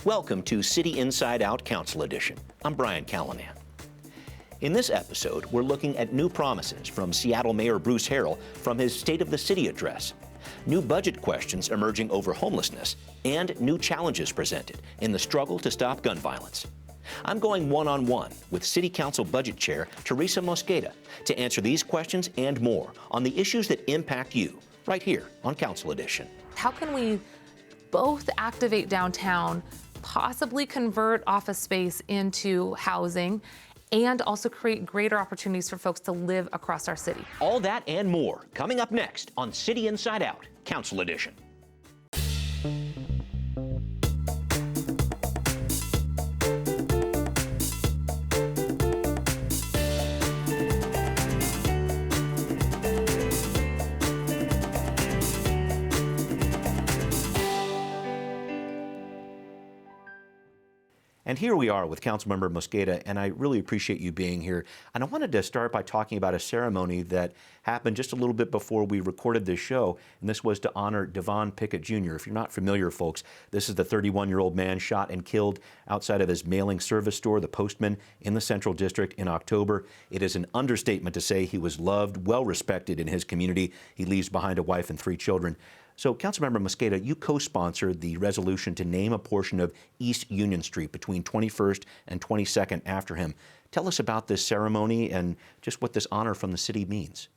Welcome to City Inside Out Council Edition. I'm Brian Callanan. In this episode, we're looking at new promises from Seattle Mayor Bruce Harrell from his State of the City address, new budget questions emerging over homelessness, and new challenges presented in the struggle to stop gun violence. I'm going one-on-one with City Council Budget Chair Teresa Mosqueda to answer these questions and more on the issues that impact you, right here on Council Edition. How can we both activate downtown, possibly convert office space into housing, and also create greater opportunities for folks to live across our city? All that and more coming up next on City Inside Out, Council Edition. And here we are with Councilmember Mosqueda, and I really appreciate you being here. And I wanted to start by talking about a ceremony that happened just a little bit before we recorded this show, and this was to honor Devon Pickett Jr. If you're not familiar, folks, this is the 31-year-old man shot and killed outside of his mailing service store, the Postman, in the Central District in October. It is an understatement to say he was loved, well-respected in his community. He leaves behind a wife and 3 children. So, Councilmember Mosqueda, you co-sponsored the resolution to name a portion of East Union Street between 21st and 22nd after him. Tell us about this ceremony and just what this honor from the city means.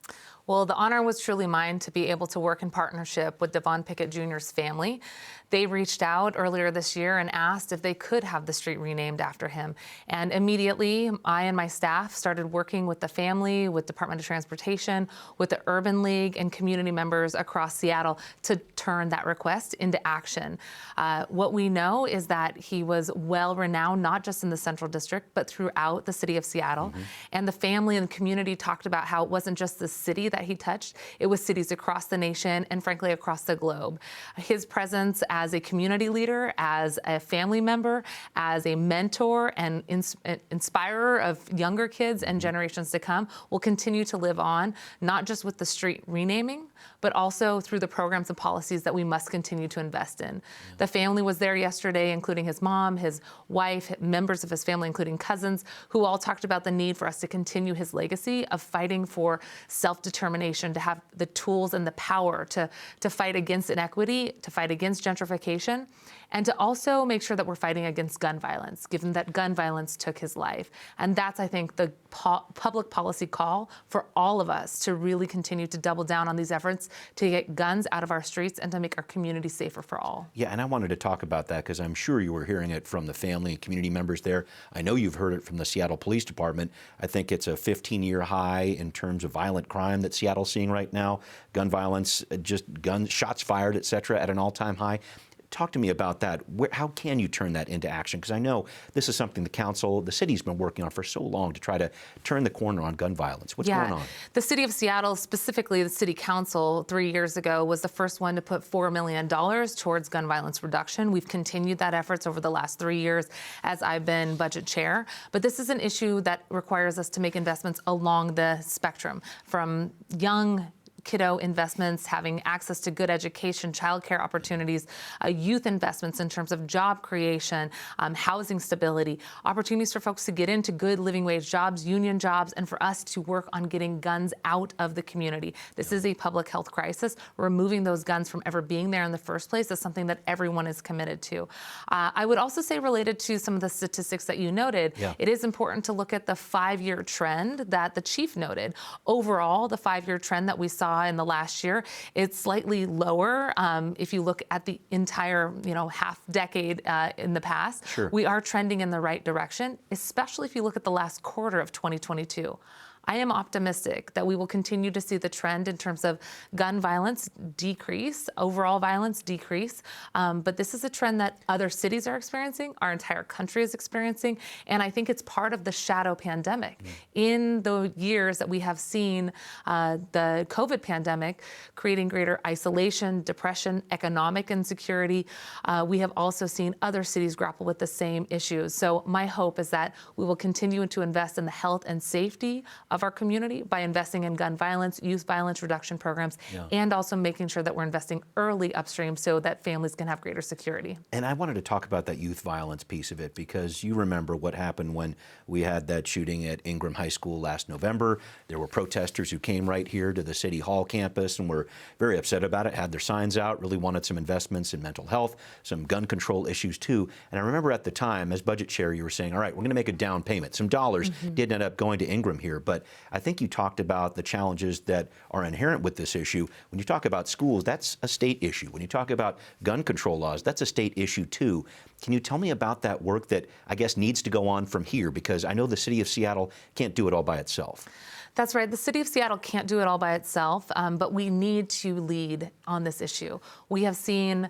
Well, the honor was truly mine to be able to work in partnership with Devon Pickett Jr.'s family. They reached out earlier this year and asked if they could have the street renamed after him. And immediately, I and my staff started working with the family, with Department of Transportation, with the Urban League, and community members across Seattle to turn that request into action. What we know is that he was well-renowned, not just in the Central District, but throughout the city of Seattle. And the family and the community talked about how it wasn't just the city that he touched, it was cities across the nation and frankly across the globe. His presence as a community leader, as a family member, as a mentor and inspirer of younger kids and generations to come will continue to live on, not just with the street renaming, but also through the programs and policies that we must continue to invest in. The family was there yesterday, including his mom, his wife, members of his family, including cousins, who all talked about the need for us to continue his legacy of fighting for self-determination, to have the tools and the power to fight against inequity, to fight against gentrification, and to also make sure that we're fighting against gun violence, given that gun violence took his life. And that's, I think, the public policy call for all of us to really continue to double down on these efforts to get guns out of our streets and to make our community safer for all. Yeah, and I wanted to talk about that because I'm sure you were hearing it from the family and community members there. I know you've heard it from the Seattle Police Department. I think it's a 15-year high in terms of violent crime that Seattle's seeing right now. Gun violence, just shots fired, et cetera, at an all-time high. Talk to me about that. How can you turn that into action? Because I know this is something the council, the city's been working on for so long to try to turn the corner on gun violence. What's going on? The city of Seattle, specifically the city council 3 years ago, was the first one to put $4 million towards gun violence reduction. We've continued that efforts over the last 3 years as I've been budget chair. But this is an issue that requires us to make investments along the spectrum, from young kiddo investments, having access to good education, childcare opportunities, youth investments in terms of job creation, housing stability, opportunities for folks to get into good living wage jobs, union jobs, and for us to work on getting guns out of the community. This is a public health crisis. Removing those guns from ever being there in the first place is something that everyone is committed to. I would also say, related to some of the statistics that you noted, it is important to look at the 5-year trend that the chief noted. Overall, the 5-year trend that we saw in the last year, it's slightly lower. If you look at the entire, half decade in the past, we are trending in the right direction, especially if you look at the last quarter of 2022. I am optimistic that we will continue to see the trend in terms of gun violence decrease, overall violence decrease. But this is a trend that other cities are experiencing, our entire country is experiencing, and I think it's part of the shadow pandemic. In the years that we have seen the COVID pandemic creating greater isolation, depression, economic insecurity, we have also seen other cities grapple with the same issues. So my hope is that we will continue to invest in the health and safety of our community by investing in gun violence, youth violence reduction programs, and also making sure that we're investing early upstream so that families can have greater security. And I wanted to talk about that youth violence piece of it, because you remember what happened when we had that shooting at Ingram High School last November. There were protesters who came right here to the City Hall campus and were very upset about it, had their signs out, really wanted some investments in mental health, some gun control issues too. And I remember at the time, as budget chair, you were saying, all right, we're going to make a down payment. Some dollars did end up going to Ingram here, but I think you talked about the challenges that are inherent with this issue. When you talk about schools, that's a state issue. When you talk about gun control laws, that's a state issue too. Can you tell me about that work that I guess needs to go on from here? Because I know the city of Seattle can't do it all by itself. That's right. The city of Seattle can't do it all by itself, but we need to lead on this issue. We have seen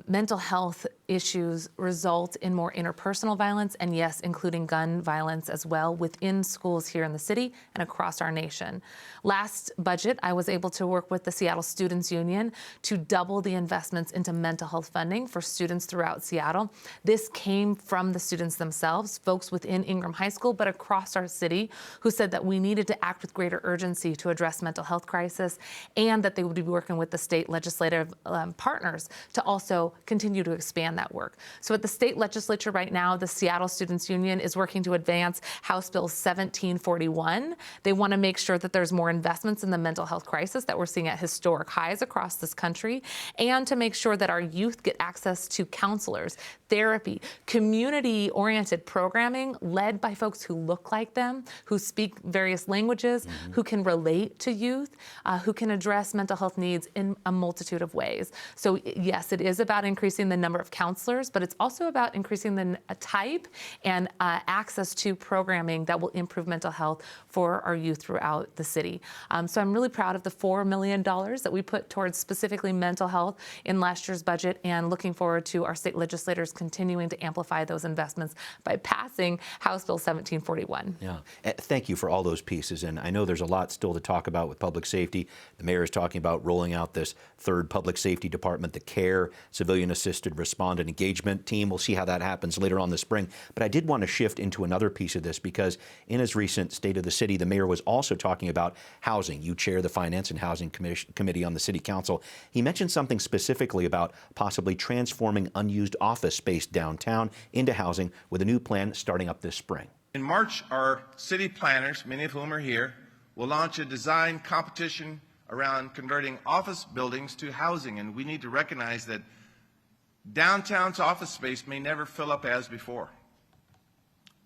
mental health issues result in more interpersonal violence, and yes, including gun violence as well, within schools here in the city and across our nation. Last budget, I was able to work with the Seattle Students Union to double the investments into mental health funding for students throughout Seattle. This came from the students themselves, folks within Ingram High School, but across our city, who said that we needed to act with greater urgency to address mental health crisis, and that they would be working with the state legislative partners to also continue to expand that work. So at the state legislature right now, the Seattle Students Union is working to advance House Bill 1741. They want to make sure that there's more investments in the mental health crisis that we're seeing at historic highs across this country, and to make sure that our youth get access to counselors, therapy, community-oriented programming led by folks who look like them, who speak various languages, who can relate to youth, who can address mental health needs in a multitude of ways. So yes, it is about increasing the number of counselors, but it's also about increasing the type and access to programming that will improve mental health for our youth throughout the city. So I'm really proud of the $4 million that we put towards specifically mental health in last year's budget, and looking forward to our state legislators continuing to amplify those investments by passing House Bill 1741. Yeah, thank you for all those pieces. And I know there's a lot still to talk about with public safety. The mayor is talking about rolling out this third public safety department, the CARE, Civilian Assisted Respondent Engagement Team. We'll see how that happens later on this spring. But I did want to shift into another piece of this, because in his recent State of the City, the mayor was also talking about housing. You chair the Finance and Housing Committee on the City Council. He mentioned something specifically about possibly transforming unused office space downtown into housing with a new plan starting up this spring. In March, our city planners, many of whom are here, will launch a design competition around converting office buildings to housing. And we need to recognize that downtown's office space may never fill up as before.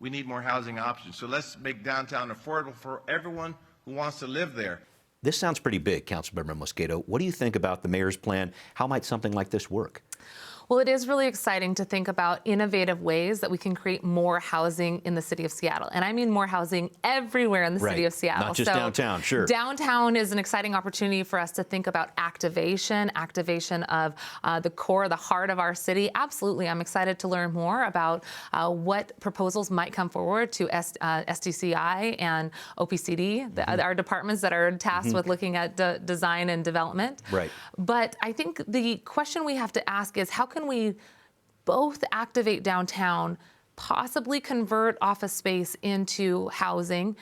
We need more housing options. So let's make downtown affordable for everyone who wants to live there. This sounds pretty big, Councilmember Mosqueda. What do you think about the mayor's plan? How might something like this work? Well, it is really exciting to think about innovative ways that we can create more housing in the city of Seattle. And I mean more housing everywhere in the city of Seattle. Not just downtown, sure. Downtown is an exciting opportunity for us to think about activation of the core, the heart of our city. Absolutely. I'm excited to learn more about what proposals might come forward to SDCI and OPCD, our departments that are tasked with looking at design and development. Right. But I think the question we have to ask is, how can we both activate downtown, possibly convert office space into housing,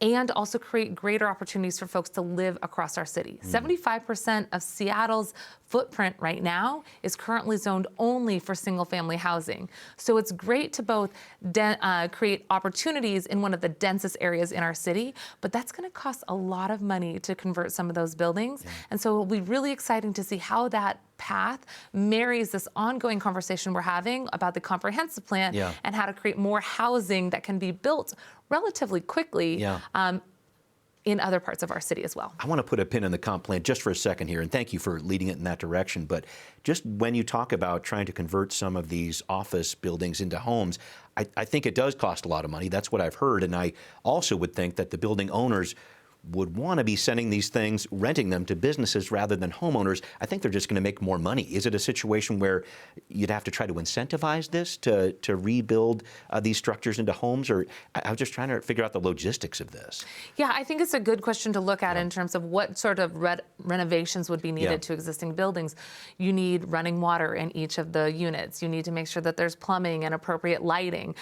and also create greater opportunities for folks to live across our city? 75% of Seattle's footprint right now is currently zoned only for single-family housing. So it's great to both create opportunities in one of the densest areas in our city, but that's going to cost a lot of money to convert some of those buildings. And so it'll be really exciting to see how that path marries this ongoing conversation we're having about the comprehensive plan and how to create more housing that can be built relatively quickly in other parts of our city as well. I want to put a pin in the comp plan just for a second here, and thank you for leading it in that direction. But just when you talk about trying to convert some of these office buildings into homes, I think it does cost a lot of money. That's what I've heard. And I also would think that the building owners would want to be sending these things, renting them to businesses rather than homeowners, I think they're just going to make more money. Is it a situation where you'd have to try to incentivize this to rebuild these structures into homes? Or I was just trying to figure out the logistics of this. Yeah, I think it's a good question to look at in terms of what sort of renovations would be needed to existing buildings. You need running water in each of the units. You need to make sure that there's plumbing and appropriate lighting.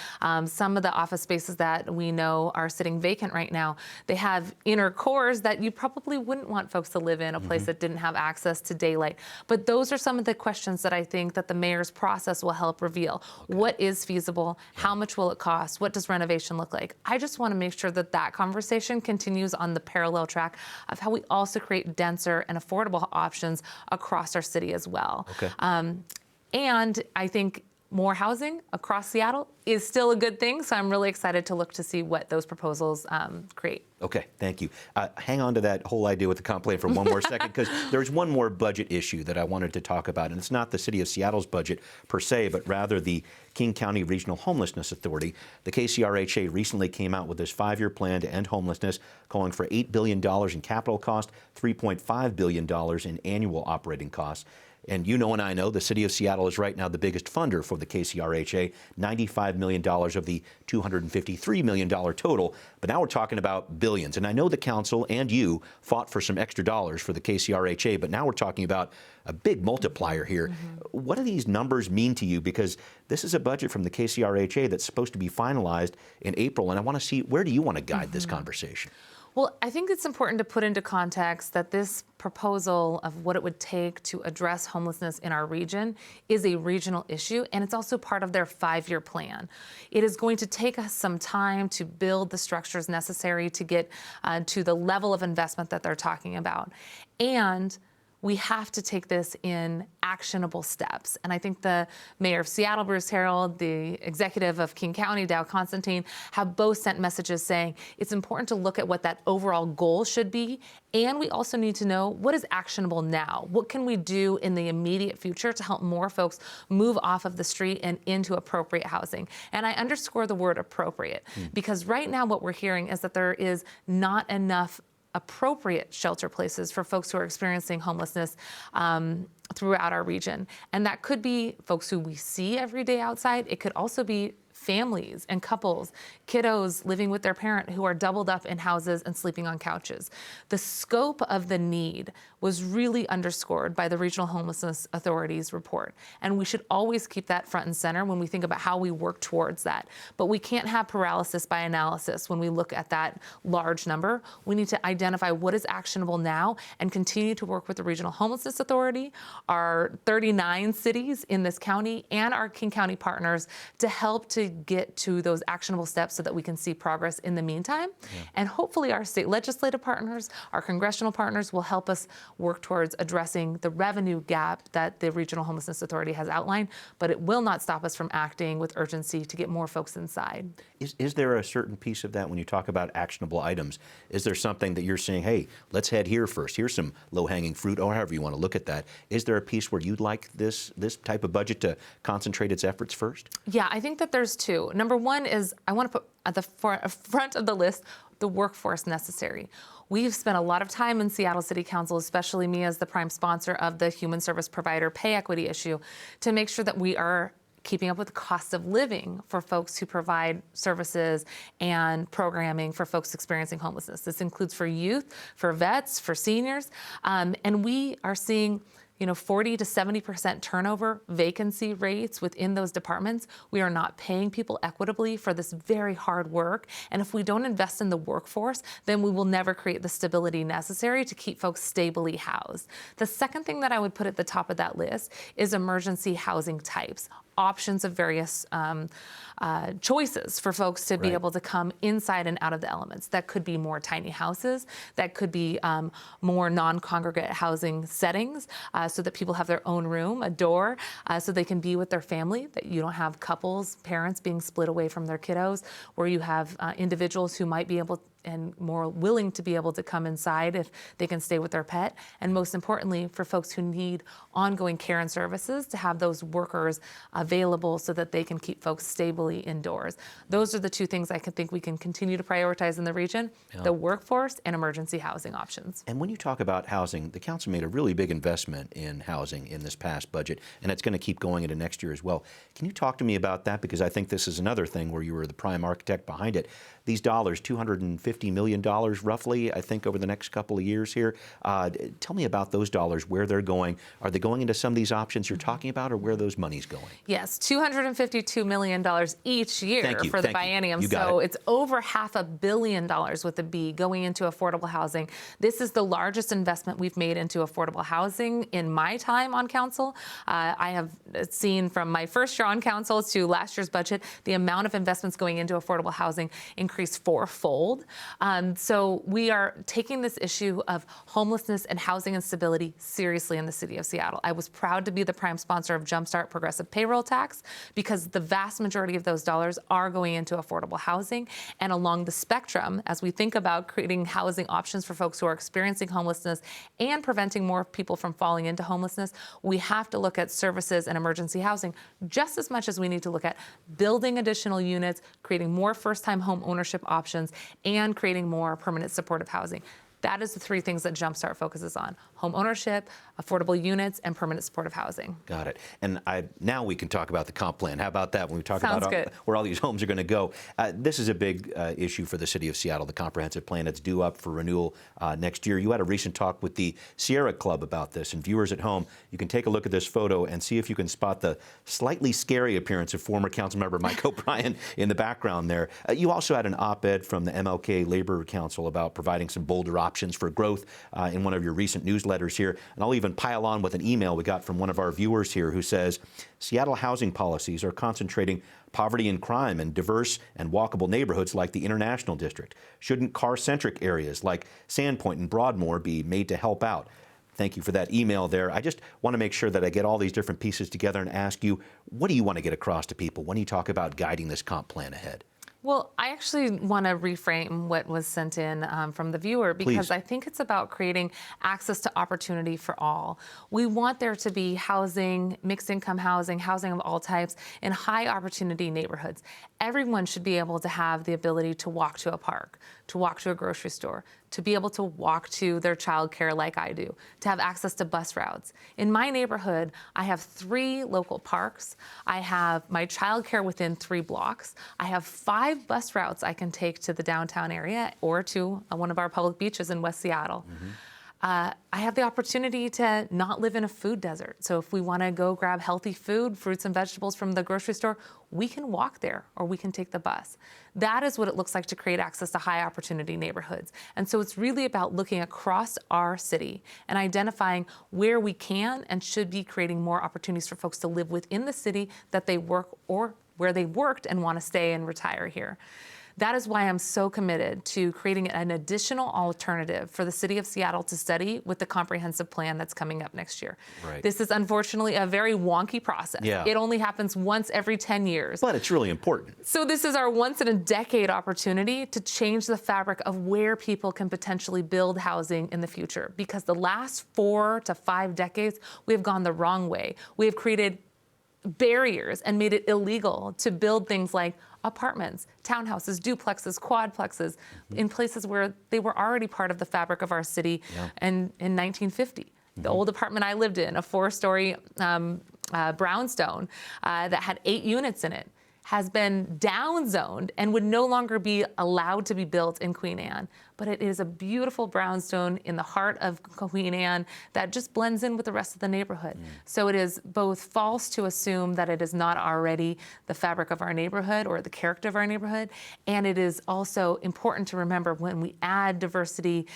Some of the office spaces that we know are sitting vacant right now, they have inner cores that you probably wouldn't want folks to live in, a place that didn't have access to daylight. But those are some of the questions that I think that the mayor's process will help reveal. What is feasible? How much will it cost? What does renovation look like? I just want to make sure that that conversation continues on the parallel track of how we also create denser and affordable options across our city as well. Okay. And I think more housing across Seattle is still a good thing. So I'm really excited to look to see what those proposals create. Okay, thank you. Hang on to that whole idea with the comp plan for one more second, because there's one more budget issue that I wanted to talk about, and it's not the City of Seattle's budget per se, but rather the King County Regional Homelessness Authority. The KCRHA recently came out with this 5-year plan to end homelessness, calling for $8 billion in capital cost, $3.5 billion in annual operating costs. And you know and I know the City of Seattle is right now the biggest funder for the KCRHA, $95 million of the $253 million total. But now we're talking about billions. And I know the council and you fought for some extra dollars for the KCRHA, but now we're talking about a big multiplier here. What do these numbers mean to you? Because this is a budget from the KCRHA that's supposed to be finalized in April. And I want to see, where do you want to guide this conversation? Well, I think it's important to put into context that this proposal of what it would take to address homelessness in our region is a regional issue, and it's also part of their 5-year plan. It is going to take us some time to build the structures necessary to get to the level of investment that they're talking about. And we have to take this in actionable steps. And I think the mayor of Seattle, Bruce Harreld, the executive of King County, Dow Constantine, have both sent messages saying it's important to look at what that overall goal should be. And we also need to know what is actionable now. What can we do in the immediate future to help more folks move off of the street and into appropriate housing? And I underscore the word appropriate, because right now what we're hearing is that there is not enough appropriate shelter places for folks who are experiencing homelessness throughout our region. And that could be folks who we see every day outside. It could also be families and couples, kiddos living with their parent who are doubled up in houses and sleeping on couches. The scope of the need was really underscored by the Regional Homelessness Authority's report. And we should always keep that front and center when we think about how we work towards that. But we can't have paralysis by analysis when we look at that large number. We need to identify what is actionable now and continue to work with the Regional Homelessness Authority, our 39 cities in this county, and our King County partners to help to get to those actionable steps so that we can see progress in the meantime. And hopefully our state legislative partners, our congressional partners will help us work towards addressing the revenue gap that the Regional Homelessness Authority has outlined, but it will not stop us from acting with urgency to get more folks inside. Is there a certain piece of that when you talk about actionable items? Is there something that you're saying, hey, let's head here first, here's some low-hanging fruit, or however you want to look at that? Is there a piece where you'd like this type of budget to concentrate its efforts first? Yeah, I think that there's two. Number one is I want to put at the front of the list the workforce necessary. We've spent a lot of time in Seattle City Council, especially me as the prime sponsor of the Human Service Provider pay equity issue, to make sure that we are keeping up with the cost of living for folks who provide services and programming for folks experiencing homelessness. This includes for youth, for vets, for seniors, and we are seeing 40 to 70% turnover vacancy rates within those departments. We are not paying people equitably for this very hard work. And if we don't invest in the workforce, then we will never create the stability necessary to keep folks stably housed. The second thing that I would put at the top of that list is emergency housing types. Options of various choices for folks to be able to come inside and out of the elements. That could be more tiny houses. That could be more non-congregate housing settings so that people have their own room, a door, so they can be with their family, that you don't have couples, parents being split away from their kiddos, where you have individuals who might be able and more willing to be able to come inside if they can stay with their pet. And most importantly, for folks who need ongoing care and services, to have those workers available so that they can keep folks stably indoors. Those are the two things I think we can continue to prioritize in the region, the workforce and emergency housing options. And when you talk about housing, the council made a really big investment in housing in this past budget, and it's going to keep going into next year as well. Can you talk to me about that? Because I think this is another thing where you were the prime architect behind it. These dollars, $250 million roughly, I think, over the next couple of years here. Tell me about those dollars, where they're going. Are they going into some of these options you're talking about, or where are those monies going? Yes, $252 million each year for the biennium. So it's over $500 million with a B going into affordable housing. This is the largest investment we've made into affordable housing in my time on council. I have seen from my first year on council to last year's budget, the amount of investments going into affordable housing increased fourfold. So we are taking this issue of homelessness and housing instability seriously in the city of Seattle. I was proud to be the prime sponsor of Jumpstart Progressive Payroll Tax because the vast majority of those dollars are going into affordable housing. And along the spectrum, as we think about creating housing options for folks who are experiencing homelessness and preventing more people from falling into homelessness, we have to look at services and emergency housing just as much as we need to look at building additional units, creating more first-time home ownership options, and creating more permanent supportive housing. That is the three things that Jumpstart focuses on: home ownership, affordable units, and permanent supportive housing. Got it. And now we can talk about the comp plan. How about that when we talk Sounds about good. where all these homes are going to go? This is a big issue for the city of Seattle, the comprehensive plan. It's due up for renewal next year. You had a recent talk with the Sierra Club about this, and viewers at home, you can take a look at this photo and see if you can spot the slightly scary appearance of former Councilmember Mike O'Brien in the background there. You also had an op-ed from the MLK Labor Council about providing some bolder options for growth in one of your recent newsletters here. And I'll even pile on with an email we got from one of our viewers here who says, Seattle housing policies are concentrating poverty and crime in diverse and walkable neighborhoods like the International District. Shouldn't car-centric areas like Sandpoint and Broadmoor be made to help out? Thank you for that email there. I just want to make sure that I get all these different pieces together and ask you, what do you want to get across to people when you talk about guiding this comp plan ahead? Well, I actually want to reframe what was sent in from the viewer because I think it's about creating access to opportunity for all. We want there to be housing, mixed income housing, housing of all types in high opportunity neighborhoods. Everyone should be able to have the ability to walk to a park, to walk to a grocery store, to be able to walk to their childcare like I do, to have access to bus routes. In my neighborhood, I have 3 local parks. I have my childcare within 3 blocks. I have 5 bus routes I can take to the downtown area or to one of our public beaches in West Seattle. I have the opportunity to not live in a food desert. So if we want to go grab healthy food, fruits and vegetables from the grocery store, we can walk there or we can take the bus. That is what it looks like to create access to high opportunity neighborhoods. And so it's really about looking across our city and identifying where we can and should be creating more opportunities for folks to live within the city that they work or where they worked and want to stay and retire here. That is why I'm so committed to creating an additional alternative for the city of Seattle to study with the comprehensive plan that's coming up next year. Right. This is unfortunately a very wonky process. Yeah. It only happens once every 10 years. But it's really important. So this is our once in a decade opportunity to change the fabric of where people can potentially build housing in the future. Because the last 4 to 5 decades, we have gone the wrong way. We have created barriers and made it illegal to build things like apartments, townhouses, duplexes, quadplexes in places where they were already part of the fabric of our city in 1950. The old apartment I lived in, a 4-story brownstone that had 8 units in it, has been downzoned and would no longer be allowed to be built in Queen Anne. But it is a beautiful brownstone in the heart of Queen Anne that just blends in with the rest of the neighborhood. So it is both false to assume that it is not already the fabric of our neighborhood or the character of our neighborhood, and it is also important to remember when we add diversity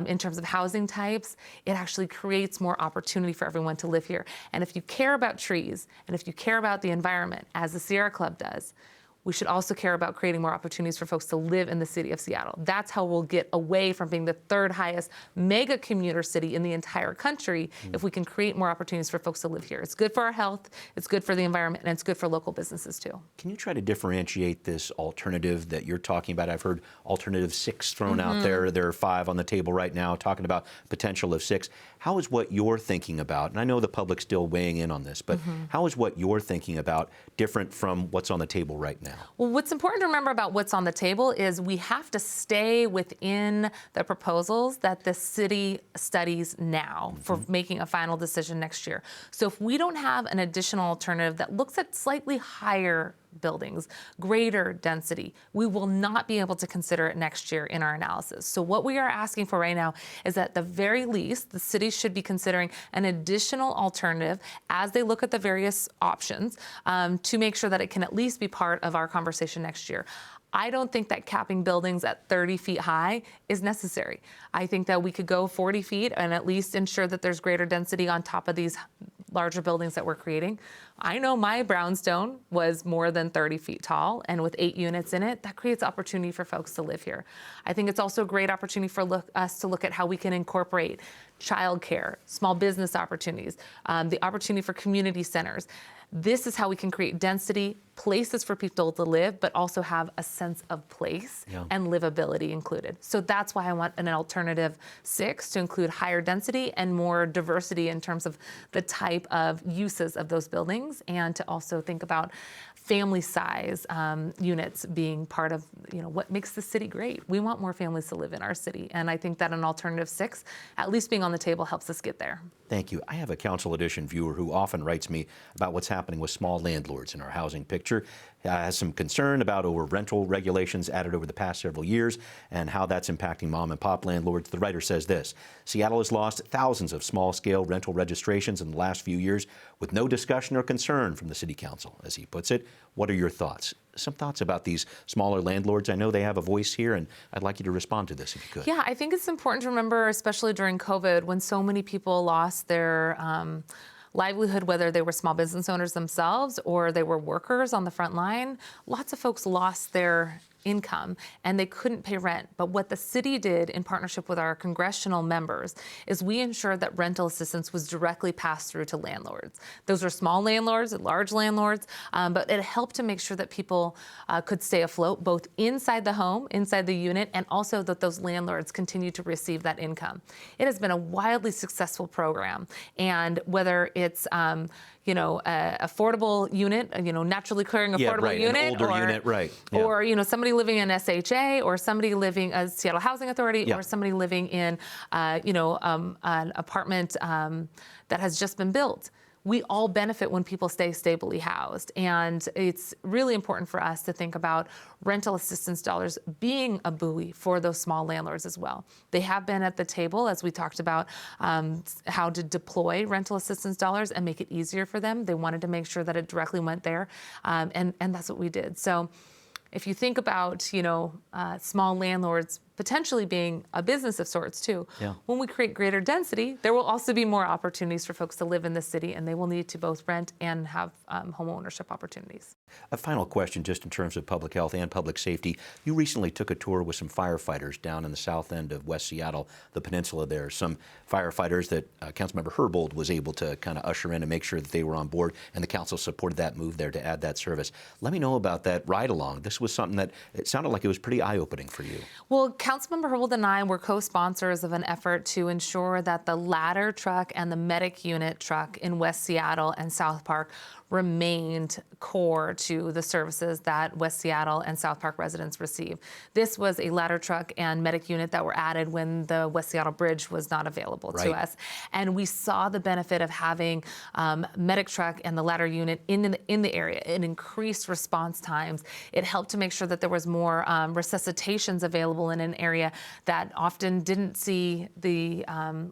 in terms of housing types, it actually creates more opportunity for everyone to live here. And if you care about trees, and if you care about the environment, as the Sierra Club does, we should also care about creating more opportunities for folks to live in the city of Seattle. That's how we'll get away from being the third highest mega commuter city in the entire country if we can create more opportunities for folks to live here. It's good for our health, it's good for the environment, and it's good for local businesses too. Can you try to differentiate this alternative that you're talking about? I've heard alternative 6 thrown out there. There are 5 on the table right now talking about potential of 6. How is what you're thinking about, and I know the public's still weighing in on this, but how is what you're thinking about different from what's on the table right now? Well, what's important to remember about what's on the table is we have to stay within the proposals that the city studies now for making a final decision next year. So if we don't have an additional alternative that looks at slightly higher buildings, greater density, we will not be able to consider it next year in our analysis. So what we are asking for right now is at the very least, the city should be considering an additional alternative as they look at the various options to make sure that it can at least be part of our conversation next year. I don't think that capping buildings at 30 feet high is necessary. I think that we could go 40 feet and at least ensure that there's greater density on top of these larger buildings that we're creating. I know my brownstone was more than 30 feet tall, and with 8 units in it, that creates opportunity for folks to live here. I think it's also a great opportunity for us to look at how we can incorporate childcare, small business opportunities, the opportunity for community centers. This is how we can create density, places for people to live, but also have a sense of place and livability included. So that's why I want an alternative 6 to include higher density and more diversity in terms of the type of uses of those buildings, and to also think about family size units being part of what makes the city great. We want more families to live in our city, and I think that an alternative 6, at least being on the table, helps us get there. Thank you. I have a Council Edition viewer who often writes me about what's happening with small landlords in our housing picture. Has some concern about rental regulations added over the past several years and how that's impacting mom and pop landlords. The writer says this: Seattle has lost thousands of small-scale rental registrations in the last few years with no discussion or concern from the City Council, as he puts it. What are your thoughts? Some thoughts about these smaller landlords. I know they have a voice here, and I'd like you to respond to this if you could. Yeah, I think it's important to remember, especially during COVID, when so many people lost their livelihood, whether they were small business owners themselves or they were workers on the front line. Lots of folks lost their income and they couldn't pay rent. But what the city did in partnership with our congressional members is we ensured that rental assistance was directly passed through to landlords. Those are small landlords and large landlords, but it helped to make sure that people could stay afloat both inside the home, inside the unit, and also that those landlords continue to receive that income. It has been a wildly successful program, and whether it's affordable unit, naturally clearing affordable unit, an older unit, right? Yeah. Or somebody living in SHA, or somebody living as Seattle Housing Authority, or somebody living in an apartment that has just been built. We all benefit when people stay stably housed, and it's really important for us to think about rental assistance dollars being a buoy for those small landlords as well. They have been at the table as we talked about how to deploy rental assistance dollars and make it easier for them. They wanted to make sure that it directly went there, and that's what we did. So if you think about small landlords potentially being a business of sorts too. When we create greater density, there will also be more opportunities for folks to live in the city, and they will need to both rent and have home ownership opportunities. A final question, just in terms of public health and public safety. You recently took a tour with some firefighters down in the south end of West Seattle, the peninsula there. Some firefighters that Councilmember Herbold was able to kind of usher in and make sure that they were on board, and the council supported that move there to add that service. Let me know about that ride along. This was something that it sounded like it was pretty eye-opening for you. Well, Councilmember Herbold and I were co-sponsors of an effort to ensure that the ladder truck and the medic unit truck in West Seattle and South Park remained core to the services that West Seattle and South Park residents receive. This was a ladder truck and medic unit that were added when the West Seattle Bridge was not available to us. And we saw the benefit of having medic truck and the ladder unit in the area. It increased response times. It helped to make sure that there was more resuscitations available in an area that often didn't see the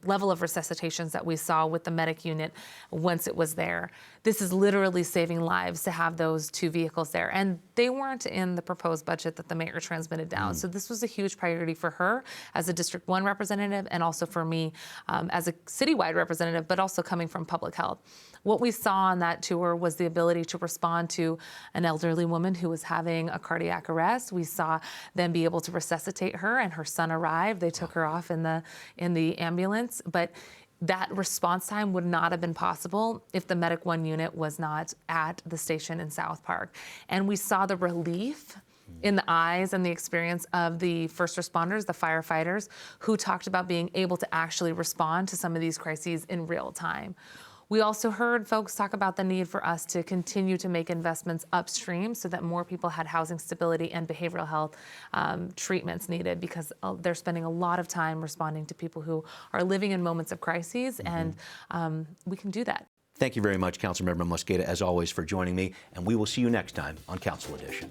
level of resuscitations that we saw with the medic unit once it was there. This is literally saving lives to have those 2 vehicles there. And they weren't in the proposed budget that the mayor transmitted down. So this was a huge priority for her as a District 1 representative, and also for me as a citywide representative, but also coming from public health. What we saw on that tour was the ability to respond to an elderly woman who was having a cardiac arrest. We saw them be able to resuscitate her, and her son arrived. They took her off in the ambulance, but that response time would not have been possible if the Medic 1 unit was not at the station in South Park. And we saw the relief in the eyes and the experience of the first responders, the firefighters, who talked about being able to actually respond to some of these crises in real time. We also heard folks talk about the need for us to continue to make investments upstream so that more people had housing stability and behavioral health treatments needed, because they're spending a lot of time responding to people who are living in moments of crises, and we can do that. Thank you very much, Councilmember Mosqueda, as always, for joining me, and we will see you next time on Council Edition.